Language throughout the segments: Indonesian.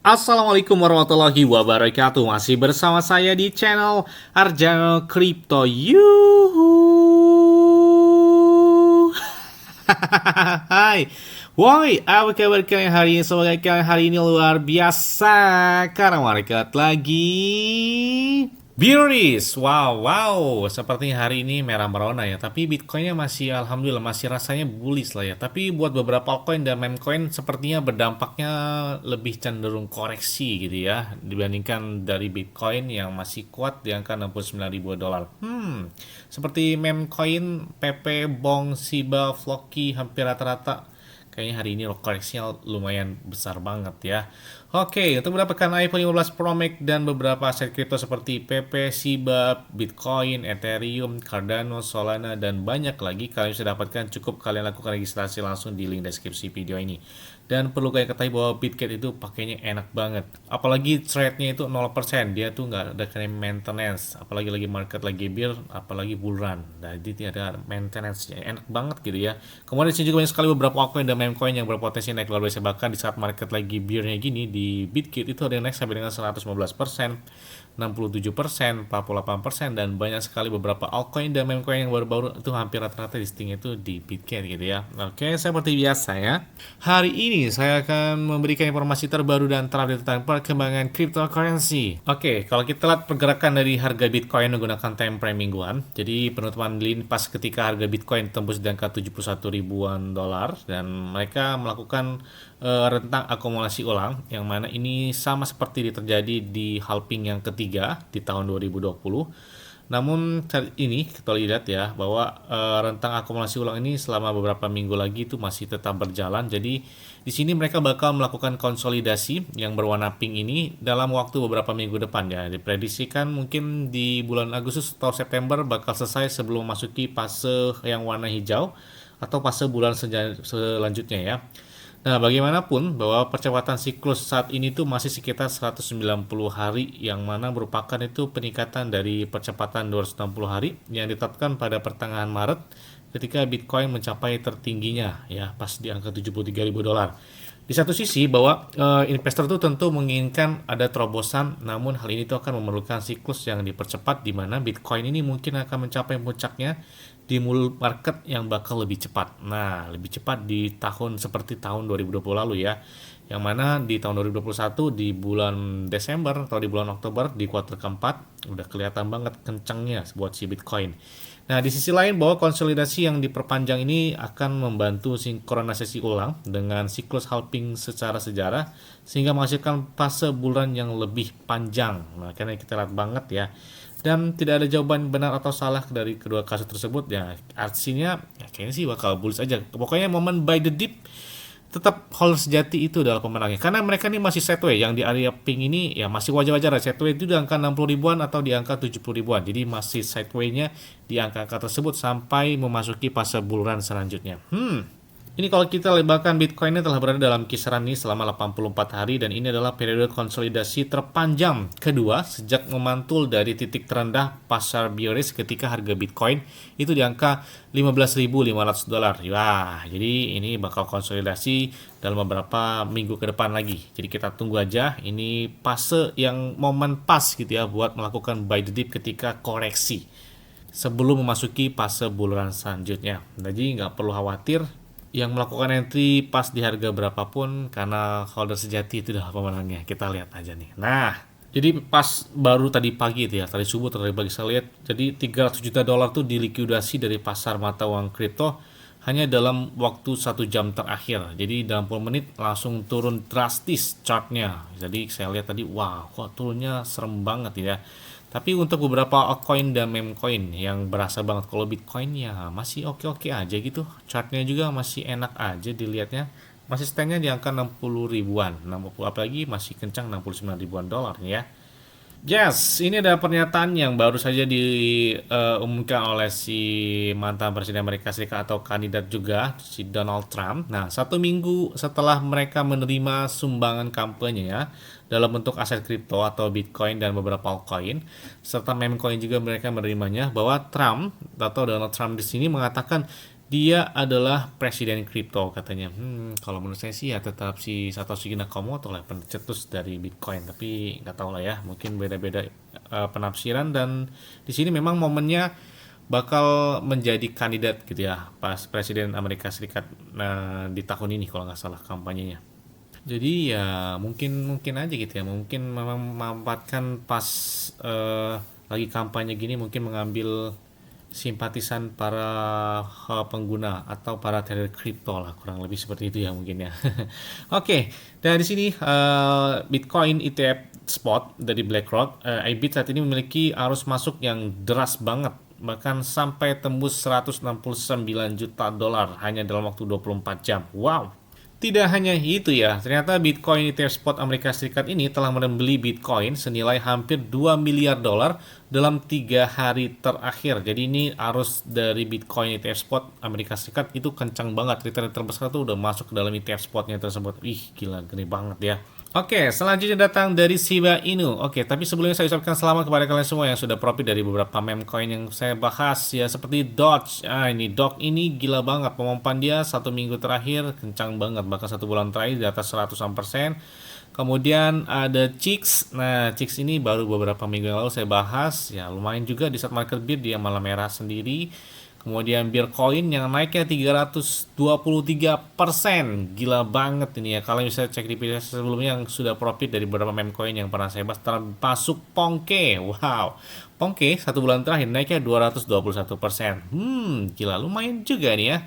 Assalamualaikum warahmatullahi wabarakatuh. Masih bersama saya di channel Arjano Crypto. Yuhu. Hai. Woi, apa kabar kalian hari ini? Semoga kalian hari ini luar biasa karena market lagi bearish. Wow. Sepertinya hari ini merah merona ya. Tapi Bitcoinnya masih, alhamdulillah, masih rasanya bullish lah ya. Tapi buat beberapa altcoin dan meme coin sepertinya berdampaknya lebih cenderung koreksi gitu ya. Dibandingkan dari Bitcoin yang masih kuat di angka 69.000 dolar. Seperti meme coin, PP, Bong, Shiba, Floki hampir rata-rata kayaknya hari ini koreksinya lumayan besar banget ya. Oke, untuk mendapatkan iPhone 15 Pro Max dan beberapa aset kripto seperti PP, Shiba, Bitcoin, Ethereum, Cardano, Solana, dan banyak lagi, kalian bisa dapatkan. Cukup kalian lakukan registrasi langsung di link deskripsi video ini. Dan perlu kalian ketahui bahwa Bitget itu pakainya enak banget. Apalagi trade-nya itu 0%. Dia tuh nggak ada kena maintenance. Apalagi lagi market lagi bear, apalagi bull run. Jadi tidak ada maintenance-nya. Enak banget gitu ya. Kemudian di sini juga banyak sekali beberapa altcoin dan meme coin yang berpotensi naik luar biasa. Bahkan di saat market lagi bear-nya gini, di Bitget itu ada yang naik sampai dengan 115%. 67%, 48%, dan banyak sekali beberapa altcoin dan meme coin yang baru-baru itu hampir rata-rata listingnya itu di Bitget gitu ya. Oke, seperti biasa ya. Hari ini saya akan memberikan informasi terbaru dan terupdate tentang perkembangan cryptocurrency. Oke, kalau kita lihat pergerakan dari harga Bitcoin menggunakan time frame mingguan. Jadi penutupan lini pas ketika harga Bitcoin tembus di angka 71 ribuan dolar dan mereka melakukan rentang akumulasi ulang yang mana ini sama seperti terjadi di halving yang ketiga di tahun 2020. Namun saat ini kita lihat ya bahwa rentang akumulasi ulang ini selama beberapa minggu lagi itu masih tetap berjalan. Jadi di sini mereka bakal melakukan konsolidasi yang berwarna pink ini dalam waktu beberapa minggu depan ya. Diprediksikan mungkin di bulan Agustus atau September bakal selesai sebelum memasuki fase yang warna hijau atau fase bulan selanjutnya ya. Nah, bagaimanapun bahwa percepatan siklus saat ini tuh masih sekitar 190 hari yang mana merupakan itu peningkatan dari percepatan 260 hari yang ditetapkan pada pertengahan Maret ketika Bitcoin mencapai tertingginya ya pas di angka 73.000 dolar. Di satu sisi bahwa investor itu tentu menginginkan ada terobosan, namun hal ini tuh akan memerlukan siklus yang dipercepat di mana Bitcoin ini mungkin akan mencapai puncaknya di bull market yang bakal lebih cepat. Nah, lebih cepat di tahun seperti tahun 2020 lalu ya. Yang mana di tahun 2021 di bulan Desember atau di bulan Oktober di kuartal keempat udah kelihatan banget kencangnya buat si Bitcoin. Nah, di sisi lain bahwa konsolidasi yang diperpanjang ini akan membantu sinkronisasi ulang dengan siklus halving secara sejarah sehingga menghasilkan fase bulan yang lebih panjang. Nah, karena kita lihat banget ya. Dan tidak ada jawaban benar atau salah dari kedua kasus tersebut ya. Artinya ya kayaknya sih bakal bullish aja. Pokoknya momen buy the dip tetap hold sejati itu adalah pemenangnya karena mereka ini masih sideways yang di area pink ini ya masih wajar-wajar ya. Sideways itu di angka 60 ribuan atau di angka 70 ribuan, jadi masih sideways-nya di angka-angka tersebut sampai memasuki fase bull run selanjutnya. Ini kalau kita lebarkan Bitcoin ini telah berada dalam kisaran ini selama 84 hari dan ini adalah periode konsolidasi terpanjang kedua sejak memantul dari titik terendah pasar bearish ketika harga Bitcoin itu di angka 15.500 dolar. Wah, jadi ini bakal konsolidasi dalam beberapa minggu ke depan lagi. Jadi kita tunggu aja, ini fase yang momen pas gitu ya buat melakukan buy the dip ketika koreksi sebelum memasuki fase bull run selanjutnya. Jadi nggak perlu khawatir yang melakukan entry pas di harga berapapun karena holder sejati itu adalah pemenangnya. Kita lihat aja nih. Nah, jadi pas baru tadi pagi itu ya, tadi subuh tadi pagi saya lihat, jadi 300 juta dolar tuh dilikuidasi dari pasar mata uang kripto hanya dalam waktu 1 jam terakhir. Jadi dalam 10 menit langsung turun drastis chartnya. Jadi saya lihat tadi, wah kok turunnya serem banget ya. Tapi untuk beberapa altcoin dan meme coin yang berasa banget, kalau Bitcoin ya masih oke-oke aja gitu. Chartnya juga masih enak aja dilihatnya. Masih standnya di angka 60 ribuan. 60 apalagi masih kencang 69 ribuan dolar ya. Yes, ini ada pernyataan yang baru saja diumumkan oleh si mantan Presiden Amerika Serikat atau kandidat juga, si Donald Trump. Nah, 1 minggu setelah mereka menerima sumbangan kampanye ya, dalam bentuk aset kripto atau Bitcoin dan beberapa altcoin, serta meme coin juga mereka menerimanya, bahwa Trump atau Donald Trump di sini mengatakan Dia adalah presiden kripto katanya. Kalau menurut saya sih ya tetap si Satoshi Nakamoto lah pencetus dari Bitcoin. Tapi nggak tahu lah ya, mungkin beda-beda penafsiran. Dan di sini memang momennya bakal menjadi kandidat gitu ya pas presiden Amerika Serikat di tahun ini kalau nggak salah kampanyenya. Jadi ya mungkin mungkin aja gitu ya, mungkin memang memanfaatkan pas eh, lagi kampanye gini, mungkin mengambil simpatisan para pengguna atau para trader kripto lah, kurang lebih seperti itu ya mungkin ya. Oke, dari sini Bitcoin ETF spot dari BlackRock, IBIT saat ini memiliki arus masuk yang deras banget, bahkan sampai tembus 169 juta dolar hanya dalam waktu 24 jam. Wow. Tidak hanya itu ya, ternyata Bitcoin ETF spot Amerika Serikat ini telah membeli Bitcoin senilai hampir 2 miliar dolar dalam 3 hari terakhir. Jadi ini arus dari Bitcoin ETF spot Amerika Serikat itu kencang banget. Return terbesar tuh udah masuk ke dalam ETF spotnya tersebut. Ih, gila, gede banget ya. Oke, selanjutnya datang dari Shiba Inu. Oke, tapi sebelumnya saya ucapkan selamat kepada kalian semua yang sudah profit dari beberapa meme coin yang saya bahas ya, seperti Doge. Ini Doge ini gila banget, pemompan dia 1 minggu terakhir kencang banget, bahkan 1 bulan terakhir di atas 100%. Kemudian ada Chix. Nah, Chix ini baru beberapa minggu yang lalu saya bahas, ya lumayan juga di saat market bear dia malah merah sendiri. Kemudian Bitcoin yang naiknya 323%. Gila banget ini ya. Kalau misalnya cek di video sebelumnya yang sudah profit dari beberapa meme coin yang pernah saya bahas, termasuk Ponke. Wow. Ponke 1 bulan terakhir naiknya 221%. Gila lumayan juga nih ya.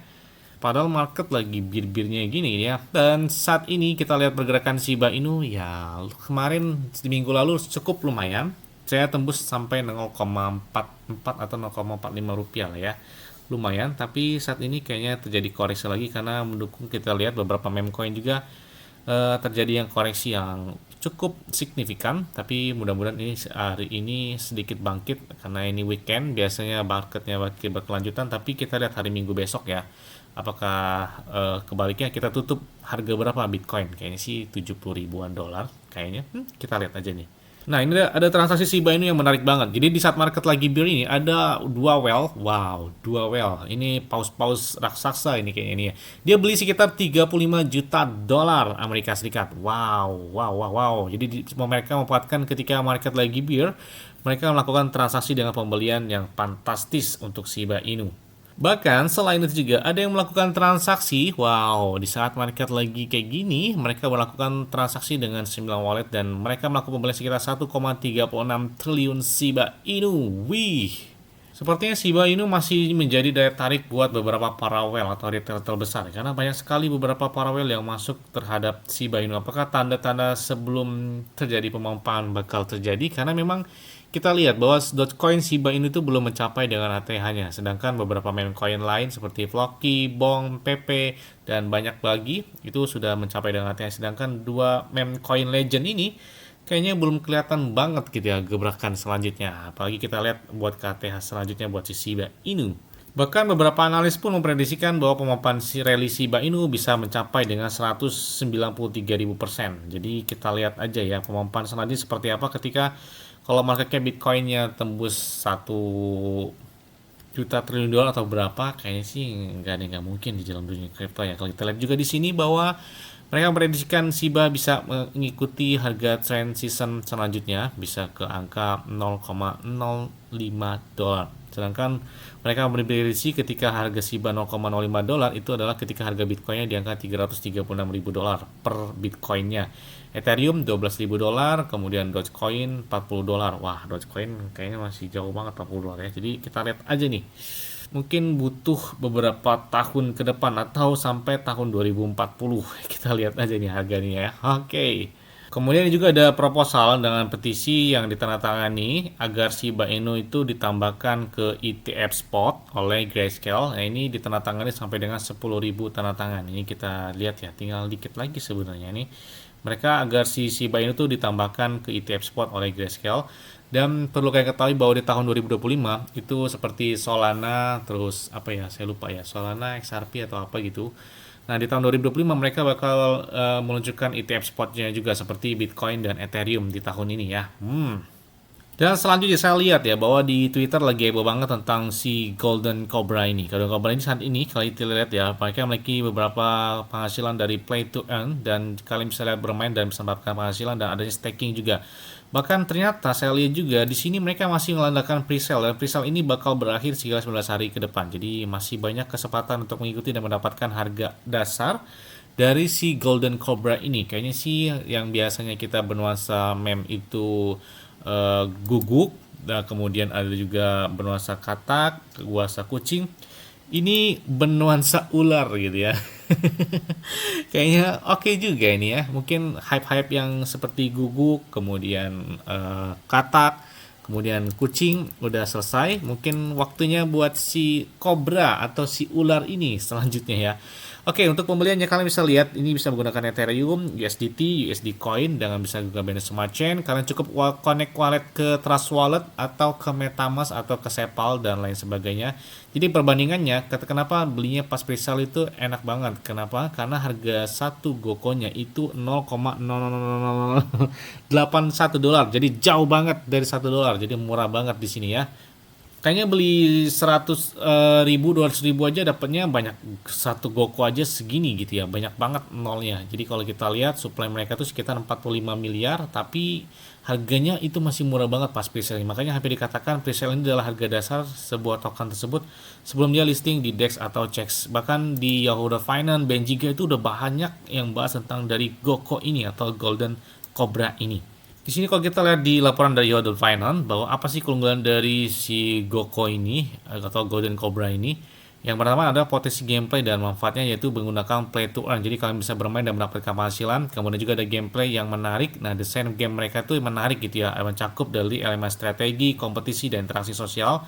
Padahal market lagi bir-birnya gini ya. Dan saat ini kita lihat pergerakan Shiba Inu ya, kemarin di minggu lalu cukup lumayan. Saya tembus sampai 0,44 atau 0,45 rupiah lah ya. Lumayan, tapi saat ini kayaknya terjadi koreksi lagi karena mendukung, kita lihat beberapa meme coin juga terjadi yang koreksi yang cukup signifikan. Tapi mudah-mudahan ini hari ini sedikit bangkit karena ini weekend, biasanya marketnya berkelanjutan. Tapi kita lihat hari Minggu besok ya, apakah kebaliknya kita tutup harga berapa Bitcoin. Kayaknya sih 70 ribuan dolar kayaknya. Kita lihat aja nih. Nah, ini ada transaksi Shiba Inu yang menarik banget. Jadi di saat market lagi bear ini ada dua whale. Wow, dua whale. Ini paus-paus raksasa ini kayaknya ini ya. Dia beli sekitar 35 juta dolar Amerika Serikat. Wow, wow, wow, wow. Jadi mereka memanfaatkan ketika market lagi bear, mereka melakukan transaksi dengan pembelian yang fantastis untuk Shiba Inu. Bahkan selain itu juga ada yang melakukan transaksi, wow, di saat market lagi kayak gini, mereka melakukan transaksi dengan 9 wallet dan mereka melakukan pembelian sekitar 1,36 triliun Shiba Inu. Wih, sepertinya Shiba Inu masih menjadi daya tarik buat beberapa para whale atau retail terbesar karena banyak sekali beberapa para whale yang masuk terhadap Shiba Inu. Apakah tanda-tanda sebelum terjadi pemompaan bakal terjadi? Karena memang kita lihat bahwa Dogecoin Shiba Inu itu belum mencapai dengan ATH-nya, sedangkan beberapa meme coin lain seperti Floki, Bong, PP, dan banyak lagi itu sudah mencapai dengan ATH. Sedangkan dua meme coin legend ini kayaknya belum kelihatan banget gitu ya gebrakan selanjutnya. Apalagi kita lihat buat ke ATH selanjutnya buat si Shiba Inu. Bahkan beberapa analis pun memprediksikan bahwa pemompan rally Shiba Inu bisa mencapai dengan 193.000%. Jadi kita lihat aja ya pemompan selanjutnya seperti apa ketika kalau market cap Bitcoinnya tembus 1 juta triliun dolar atau berapa, kayaknya sih nggak mungkin di dalam dunia kripto ya. Kalau kita lihat juga di sini bahwa mereka memprediksikan Shiba bisa mengikuti harga trend season selanjutnya bisa ke angka 0,05 dolar. Sedangkan mereka memprediksi ketika harga Shiba 0,05 dolar itu adalah ketika harga Bitcoinnya di angka 336.000 dolar per Bitcoinnya. Ethereum 12.000 dolar, kemudian Dogecoin 40 dolar. Wah, Dogecoin kayaknya masih jauh banget 40 dolar ya. Jadi kita lihat aja nih. Mungkin butuh beberapa tahun ke depan atau sampai tahun 2040. Kita lihat aja nih harganya ya. Oke. Kemudian juga ada proposal dengan petisi yang ditandatangani agar Shiba Inu itu ditambahkan ke ETF spot oleh Grayscale. Nah, ini ditandatangani sampai dengan 10.000 tanda tangan. Ini kita lihat ya, tinggal dikit lagi sebenarnya nih. Mereka agar si Shiba Inu itu ditambahkan ke ETF spot oleh Grayscale. Dan perlu kalian ketahui bahwa di tahun 2025 itu seperti Solana, terus apa ya, saya lupa ya, Solana, XRP atau apa gitu. Nah, di tahun 2025 mereka bakal meluncurkan ETF spotnya juga seperti Bitcoin dan Ethereum di tahun ini ya. Dan selanjutnya saya lihat ya bahwa di Twitter lagi heboh banget tentang si Golden Cobra ini. Golden Cobra ini saat ini kalau kita lihat ya, mereka memiliki beberapa penghasilan dari play to earn dan kalian bisa lihat bermain dan bisa mendapatkan penghasilan dan adanya staking juga. Bahkan ternyata saya lihat juga di sini mereka masih mengandalkan presale dan presale ini bakal berakhir sekitar 19 hari ke depan. Jadi masih banyak kesempatan untuk mengikuti dan mendapatkan harga dasar dari si Golden Cobra ini. Kayaknya sih yang biasanya kita bernuansa meme itu guguk, dan kemudian ada juga bernuansa katak, bernuansa kucing. Ini bernuansa ular gitu ya. Kayaknya oke juga ini ya. Mungkin hype-hype yang seperti guguk, kemudian katak, kemudian kucing udah selesai. Mungkin waktunya buat si kobra atau si ular ini selanjutnya ya. Oke, untuk pembeliannya kalian bisa lihat ini bisa menggunakan Ethereum, USDT, USD Coin dengan bisa juga Binance Smart Chain. Kalian cukup connect wallet ke Trust Wallet atau ke MetaMask atau ke SEPAL dan lain sebagainya. Jadi perbandingannya, kenapa belinya pas presale itu enak banget. Kenapa? Karena harga satu Gokonya itu 0,00081 dolar. Jadi jauh banget dari $1. Jadi murah banget di sini ya. Kayaknya beli 100 ribu, 200 ribu aja dapatnya banyak, satu Goko aja segini gitu ya, banyak banget nolnya. Jadi kalau kita lihat supply mereka tuh sekitar 45 miliar, tapi harganya itu masih murah banget pas presale. Makanya hampir dikatakan presale ini adalah harga dasar sebuah token tersebut sebelum dia listing di DEX atau CEX. Bahkan di Yahoo Finance, Benjiga itu udah banyak yang bahas tentang dari Goko ini atau Golden Cobra ini. Di sini kalau kita lihat di laporan dari Yahoo Finance bahwa apa sih keunggulan dari si Goko ini atau Golden Cobra ini? Yang pertama adalah potensi gameplay dan manfaatnya yaitu menggunakan play to earn. Jadi kalian bisa bermain dan mendapatkan penghasilan. Kemudian juga ada gameplay yang menarik. Nah, desain game mereka itu menarik gitu ya, mencakup dari elemen strategi, kompetisi dan interaksi sosial.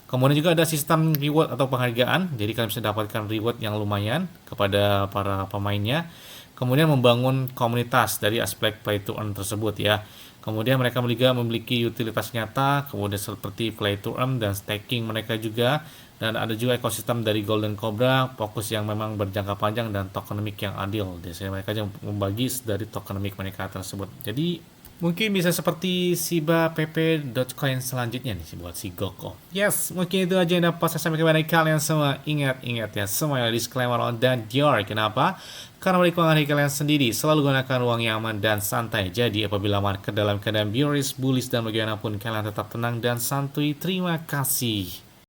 Kemudian juga ada sistem reward atau penghargaan. Jadi kalian bisa dapatkan reward yang lumayan kepada para pemainnya. Kemudian membangun komunitas dari aspek play to earn tersebut ya. Kemudian mereka juga memiliki utilitas nyata, kemudian seperti play to earn dan staking mereka juga. Dan ada juga ekosistem dari Golden Cobra, fokus yang memang berjangka panjang dan tokenomic yang adil. Jadi mereka juga membagi dari tokenomic mereka tersebut. Jadi mungkin bisa seperti Shiba PP.coin selanjutnya nih buat si Goko. Yes, mungkin itu aja yang dapat saya sampaikan kepada kalian semua. Ingat ya, semuanya disclaimer on dan dior. Kenapa? Karena balik uang hari kalian sendiri, selalu gunakan uang yang aman dan santai. Jadi apabila market dalam keadaan bearish, bullish dan bagaimanapun, kalian tetap tenang dan santuy. Terima kasih.